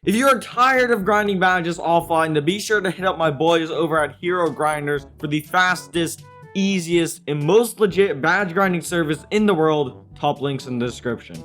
If you are tired of grinding badges offline, then be sure to hit up my boys over at Hero Grinders for the fastest, easiest, and most legit badge grinding service in the world. Top links in the description.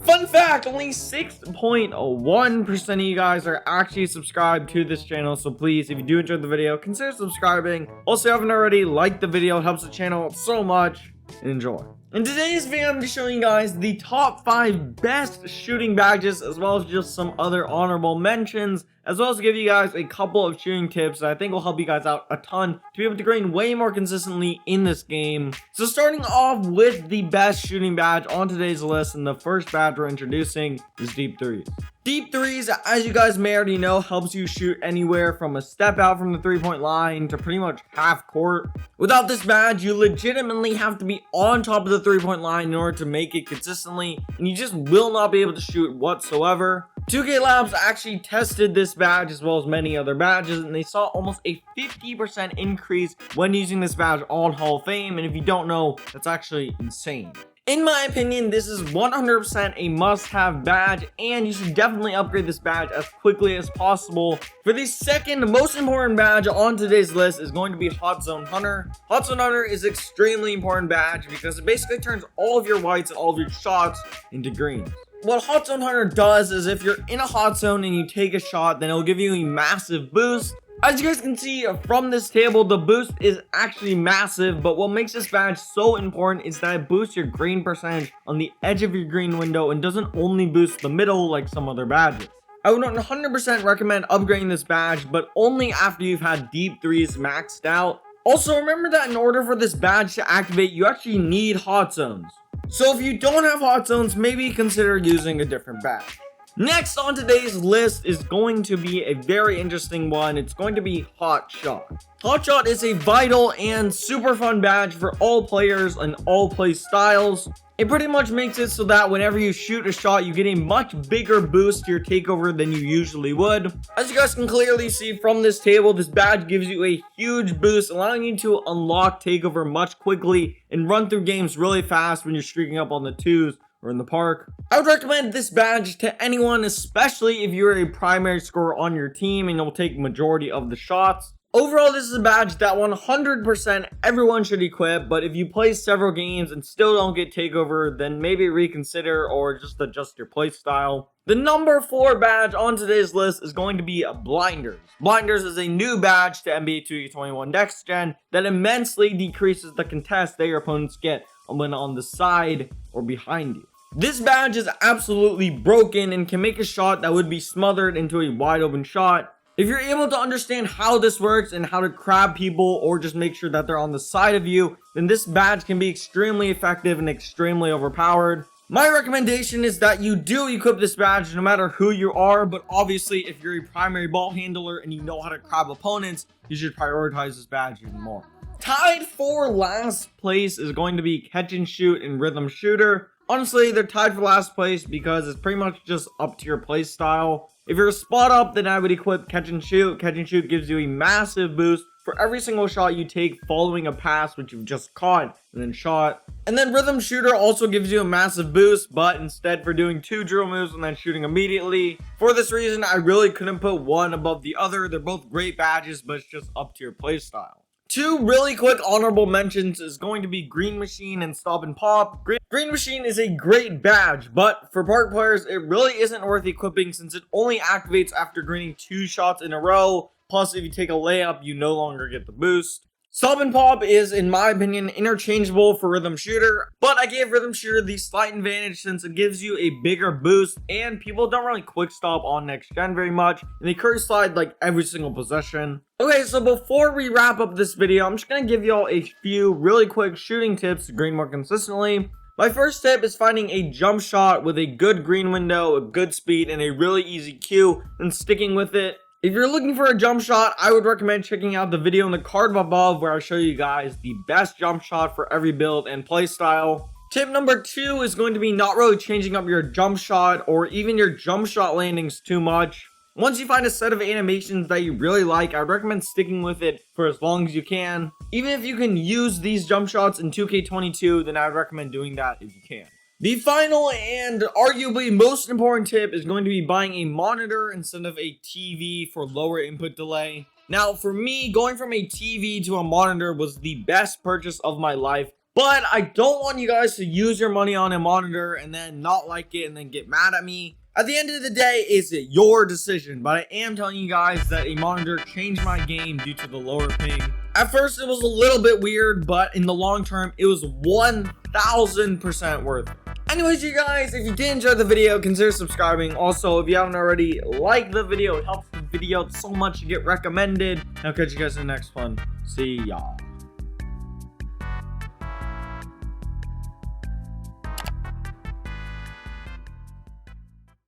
Fun fact, only 6.1% of you guys are actually subscribed to this channel, so please, if you do enjoy the video, consider subscribing. Also, if you haven't already, like the video, it helps the channel so much, and enjoy. In today's video, I'm just showing you guys the top 5 best shooting badges, as well as just some other honorable mentions, as well as give you guys a couple of shooting tips that I think will help you guys out a ton to be able to grind way more consistently in this game. So starting off with the best shooting badge on today's list, and the first badge we're introducing is Deep Threes. Deep Threes, as you guys may already know, helps you shoot anywhere from a step out from the 3-point line to pretty much half court. Without this badge, you legitimately have to be on top of the 3-point line in order to make it consistently, and you just will not be able to shoot whatsoever. 2K Labs actually tested this badge as well as many other badges, and they saw almost a 50% increase when using this badge on Hall of Fame, and if you don't know, that's actually insane. In my opinion, this is 100% a must-have badge, and you should definitely upgrade this badge as quickly as possible. For the second most important badge on today's list is going to be Hot Zone Hunter. Hot Zone Hunter is an extremely important badge because it basically turns all of your whites and all of your shots into greens. What Hot Zone Hunter does is if you're in a hot zone and you take a shot, then it'll give you a massive boost. As you guys can see from this table, the boost is actually massive, but what makes this badge so important is that it boosts your green percentage on the edge of your green window and doesn't only boost the middle like some other badges. I would 100% recommend upgrading this badge, but only after you've had Deep Threes maxed out. Also, remember that in order for this badge to activate, you actually need hot zones. So if you don't have hot zones, maybe consider using a different badge. Next on today's list is going to be a very interesting one. It's going to be Hot Shot. Hot Shot is a vital and super fun badge for all players and all play styles. It pretty much makes it so that whenever you shoot a shot, you get a much bigger boost to your takeover than you usually would. As you guys can clearly see from this table, this badge gives you a huge boost, allowing you to unlock takeover much quickly and run through games really fast when you're streaking up on the 2s or in the park. I would recommend this badge to anyone, especially if you're a primary scorer on your team and you'll take majority of the shots. Overall, this is a badge that 100% everyone should equip, but if you play several games and still don't get takeover, then maybe reconsider or just adjust your play style. The number 4 badge on today's list is going to be Blinders. Blinders is a new badge to NBA 2K21 Next Gen that immensely decreases the contest that your opponents get when on the side or behind you. This badge is absolutely broken and can make a shot that would be smothered into a wide open shot. If you're able to understand how this works and how to crab people or just make sure that they're on the side of you, then this badge can be extremely effective and extremely overpowered. My recommendation is that you do equip this badge no matter who you are, but obviously if you're a primary ball handler and you know how to crab opponents, you should prioritize this badge even more. Tied for last place is going to be Catch and Shoot and Rhythm Shooter. Honestly, they're tied for last place because it's pretty much just up to your play style. If you're a spot up, then I would equip Catch and Shoot. Catch and Shoot gives you a massive boost for every single shot you take following a pass which you've just caught and then shot. And then Rhythm Shooter also gives you a massive boost, but instead for doing 2 drill moves and then shooting immediately. For this reason, I really couldn't put one above the other. They're both great badges, but it's just up to your play style. 2 really quick honorable mentions is going to be Green Machine and Stop and Pop. Green Machine is a great badge, but for park players, it really isn't worth equipping since it only activates after greening 2 shots in a row. Plus, if you take a layup, you no longer get the boost. Stop and Pop is, in my opinion, interchangeable for Rhythm Shooter, but I gave Rhythm Shooter the slight advantage since it gives you a bigger boost, and people don't really quick stop on Next Gen very much, and they curve slide like every single possession. Okay, so before we wrap up this video, I'm just going to give y'all a few really quick shooting tips to green more consistently. My first tip is finding a jump shot with a good green window, a good speed, and a really easy cue, and sticking with it. If you're looking for a jump shot, I would recommend checking out the video in the card above where I show you guys the best jump shot for every build and play style. Tip number 2 is going to be not really changing up your jump shot or even your jump shot landings too much. Once you find a set of animations that you really like, I would recommend sticking with it for as long as you can. Even if you can use these jump shots in 2K22, then I would recommend doing that if you can. The final and arguably most important tip is going to be buying a monitor instead of a TV for lower input delay. Now, for me, going from a TV to a monitor was the best purchase of my life, but I don't want you guys to use your money on a monitor and then not like it and then get mad at me. At the end of the day, it's your decision, but I am telling you guys that a monitor changed my game due to the lower ping. At first, it was a little bit weird, but in the long term, it was 1000% worth it. Anyways, you guys, if you did enjoy the video, consider subscribing. Also, if you haven't already, like the video. It helps the video so much to get recommended. I'll catch you guys in the next one. See y'all.